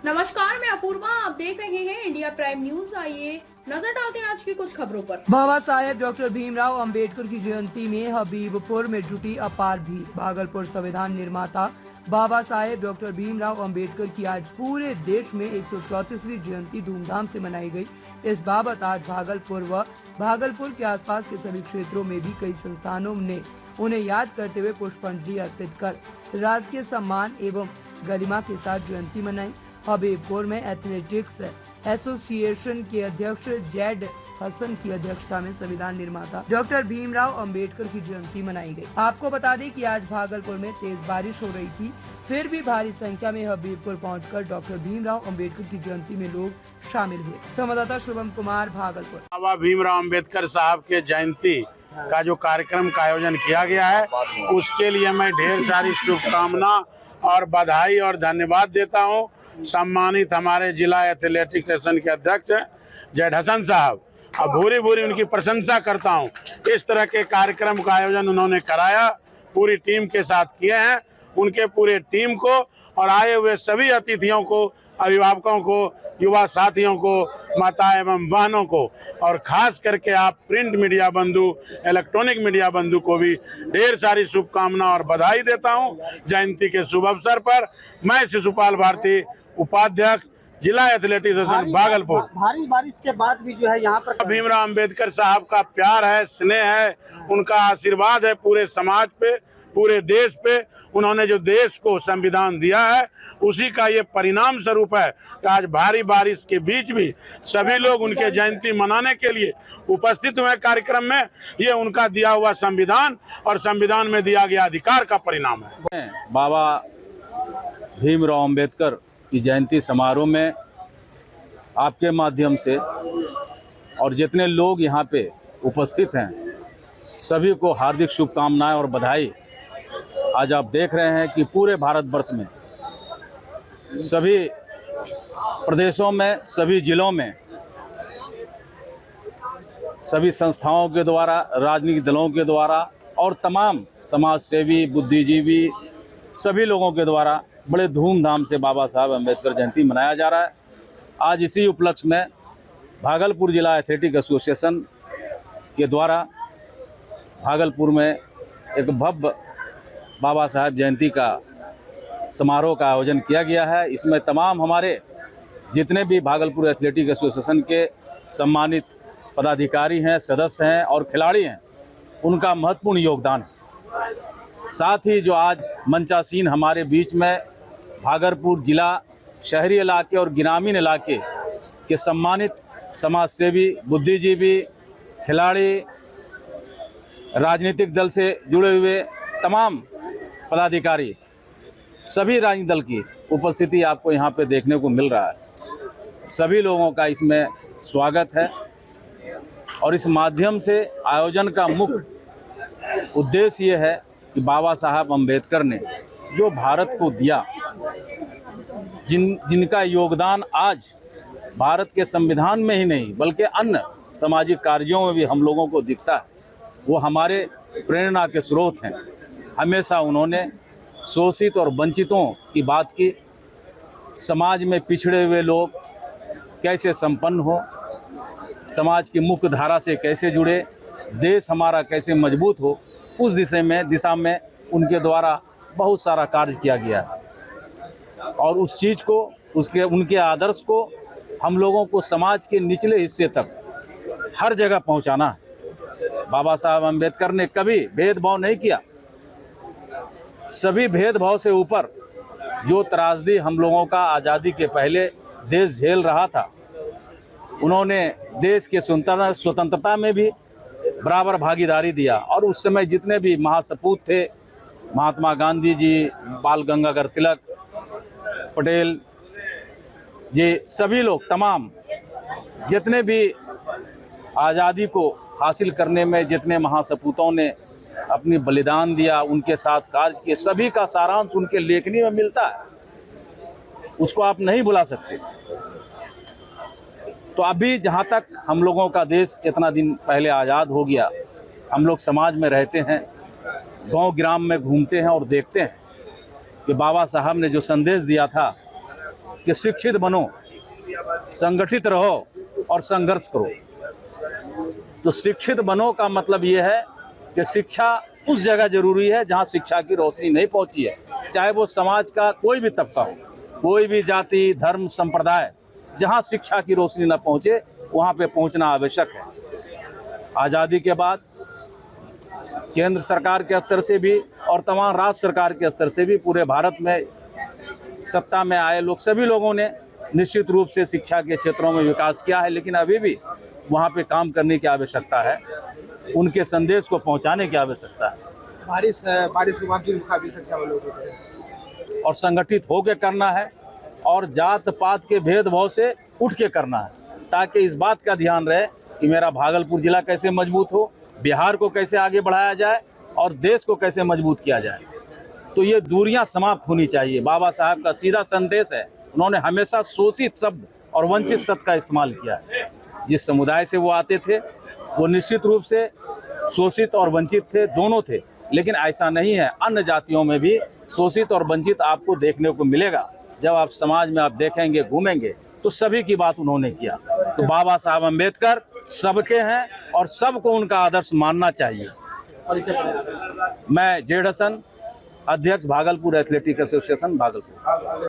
नमस्कार, मैं अपूर्वा। आप देख रहे हैं इंडिया प्राइम न्यूज। आइए नजर डालते हैं आज की कुछ खबरों पर। बाबा साहेब डॉक्टर भीमराव अंबेडकर की जयंती में हबीबपुर में जुटी अपार भीड़। भागलपुर संविधान निर्माता बाबा साहेब डॉक्टर भीमराव अंबेडकर की आज पूरे देश में 134वीं जयंती धूमधाम से मनाई गई। इस बाबत आज भागलपुर व भागलपुर के आसपास के सभी क्षेत्रों में भी कई संस्थानों ने उन्हें याद करते हुए पुष्पांजलि अर्पित कर राजकीय सम्मान एवं गरिमा के साथ जयंती मनाई। हबीबपुर में एथलेटिक्स एसोसिएशन के अध्यक्ष जेड हसन की अध्यक्षता में संविधान निर्माता डॉक्टर भीमराव अंबेडकर की जयंती मनाई गई। आपको बता दें कि आज भागलपुर में तेज बारिश हो रही थी, फिर भी भारी संख्या में हबीबपुर पहुंचकर डॉक्टर भीमराव अंबेडकर की जयंती में लोग शामिल हुए। संवाददाता शुभम कुमार, भागलपुर। बाबा भीमराव अंबेडकर साहब के जयंती का जो कार्यक्रम का आयोजन किया गया है, उसके लिए मैं ढेर सारी शुभकामना और बधाई और धन्यवाद देता हूं। सम्मानित हमारे जिला एथलेटिक्स एसोसिएशन के अध्यक्ष जैद हसन साहब, और भूरी भूरी उनकी प्रशंसा करता हूं। इस तरह के कार्यक्रम का आयोजन उन्होंने कराया, पूरी टीम के साथ किए हैं। उनके पूरे टीम को और आए हुए सभी अतिथियों को, अभिभावकों को, युवा साथियों को, माता एवं बहनों को, और खास करके आप प्रिंट मीडिया बंधु, इलेक्ट्रॉनिक मीडिया बंधु को भी ढेर सारी शुभकामना और बधाई देता हूं। जयंती के शुभ अवसर पर मैं शिशुपाल भारती, उपाध्यक्ष जिला एथलेटिक्स एसोसिएशन भागलपुर। भारी बारिश के बाद भी जो है यहाँ पर भीमराव अंबेडकर साहब का प्यार है, स्नेह है, उनका आशीर्वाद है पूरे समाज पे, पूरे देश पे। उन्होंने जो देश को संविधान दिया है, उसी का ये परिणाम स्वरूप है कि आज भारी बारिश के बीच भी सभी लोग उनके जयंती मनाने के लिए उपस्थित हुए कार्यक्रम में। ये उनका दिया हुआ संविधान और संविधान में दिया गया अधिकार का परिणाम है। बाबा भीमराव अंबेडकर की जयंती समारोह में आपके माध्यम से और जितने लोग यहाँ पे उपस्थित हैं, सभी को हार्दिक शुभकामनाएं और बधाई। आज आप देख रहे हैं कि पूरे भारतवर्ष में सभी प्रदेशों में, सभी जिलों में, सभी संस्थाओं के द्वारा, राजनीतिक दलों के द्वारा और तमाम समाज सेवी, बुद्धिजीवी, सभी लोगों के द्वारा बड़े धूमधाम से बाबा साहब अम्बेडकर जयंती मनाया जा रहा है। आज इसी उपलक्ष्य में भागलपुर जिला एथलेटिक एसोसिएशन के द्वारा भागलपुर में एक भव्य बाबा साहब जयंती का समारोह का आयोजन किया गया है। इसमें तमाम हमारे जितने भी भागलपुर एथलेटिक एसोसिएशन के सम्मानित पदाधिकारी हैं, सदस्य हैं और खिलाड़ी हैं, उनका महत्वपूर्ण योगदान है। साथ ही जो आज मंचासीन हमारे बीच में भागलपुर जिला शहरी इलाके और ग्रामीण इलाके के सम्मानित समाजसेवी, बुद्धिजीवी, खिलाड़ी, राजनीतिक दल से जुड़े हुए तमाम पदाधिकारी, सभी राजनीतिक दल की उपस्थिति आपको यहाँ पे देखने को मिल रहा है। सभी लोगों का इसमें स्वागत है और इस माध्यम से आयोजन का मुख्य उद्देश्य ये है कि बाबा साहब अम्बेडकर ने जो भारत को दिया, जिनका योगदान आज भारत के संविधान में ही नहीं बल्कि अन्य सामाजिक कार्यों में भी हम लोगों को दिखता है, वो हमारे प्रेरणा के स्रोत हैं। हमेशा उन्होंने शोषित और वंचितों की बात की, समाज में पिछड़े हुए लोग कैसे संपन्न हो, समाज की मुख्य धारा से कैसे जुड़े, देश हमारा कैसे मजबूत हो, उस दिशा में उनके द्वारा बहुत सारा कार्य किया गया है। और उस चीज़ को, उनके आदर्श को हम लोगों को समाज के निचले हिस्से तक हर जगह पहुंचाना है। बाबा साहब अम्बेडकर ने कभी भेदभाव नहीं किया। सभी भेदभाव से ऊपर जो त्रासदी हम लोगों का आज़ादी के पहले देश झेल रहा था, उन्होंने देश के स्वतंत्रता में भी बराबर भागीदारी दिया। और उस समय जितने भी महासपूत थे, महात्मा गांधी जी, बाल गंगाधर तिलक, पटेल जी, सभी लोग, तमाम जितने भी आज़ादी को हासिल करने में जितने महासपूतों ने अपनी बलिदान दिया, उनके साथ कार्य किए, सभी का सारांश उनके लेखनी में मिलता है। उसको आप नहीं भुला सकते। तो अभी जहाँ तक हम लोगों का देश इतना दिन पहले आज़ाद हो गया, हम लोग समाज में रहते हैं, गांव ग्राम में घूमते हैं और देखते हैं कि बाबा साहब ने जो संदेश दिया था कि शिक्षित बनो, संगठित रहो और संघर्ष करो। तो शिक्षित बनो का मतलब ये है कि शिक्षा उस जगह जरूरी है जहाँ शिक्षा की रोशनी नहीं पहुँची है, चाहे वो समाज का कोई भी तबका हो, कोई भी जाति, धर्म, संप्रदाय, जहाँ शिक्षा की रोशनी न पहुँचे वहाँ पे पहुँचना आवश्यक है। आज़ादी के बाद केंद्र सरकार के स्तर से भी और तमाम राज्य सरकार के स्तर से भी पूरे भारत में सत्ता में आए लोग, सभी लोगों ने निश्चित रूप से शिक्षा के क्षेत्रों में विकास किया है, लेकिन अभी भी वहाँ पे काम करने की आवश्यकता है, उनके संदेश को पहुँचाने की आवश्यकता है। बारिश के बावजूद मुकाबले संख्या में लोग होते हैं और संगठित होकर करना है और जात पात के भेदभाव से उठ के करना है, ताकि इस बात का ध्यान रहे कि मेरा भागलपुर जिला कैसे मजबूत हो, बिहार को कैसे आगे बढ़ाया जाए और देश को कैसे मजबूत किया जाए। तो ये दूरियां समाप्त होनी चाहिए। बाबा साहब का सीधा संदेश है, उन्होंने हमेशा शोषित शब्द और वंचित शब्द का इस्तेमाल किया है। जिस समुदाय से वो आते थे वो निश्चित रूप से शोषित और वंचित थे, दोनों थे, लेकिन ऐसा नहीं है, अन्य जातियों में भी शोषित और वंचित आपको देखने को मिलेगा। जब आप समाज में आप देखेंगे, घूमेंगे, तो सभी की बात उन्होंने किया। तो बाबा साहब अम्बेडकर सबके हैं और सबको उनका आदर्श मानना चाहिए। मैं जेड हसन, अध्यक्ष भागलपुर एथलेटिक एसोसिएशन भागलपुर।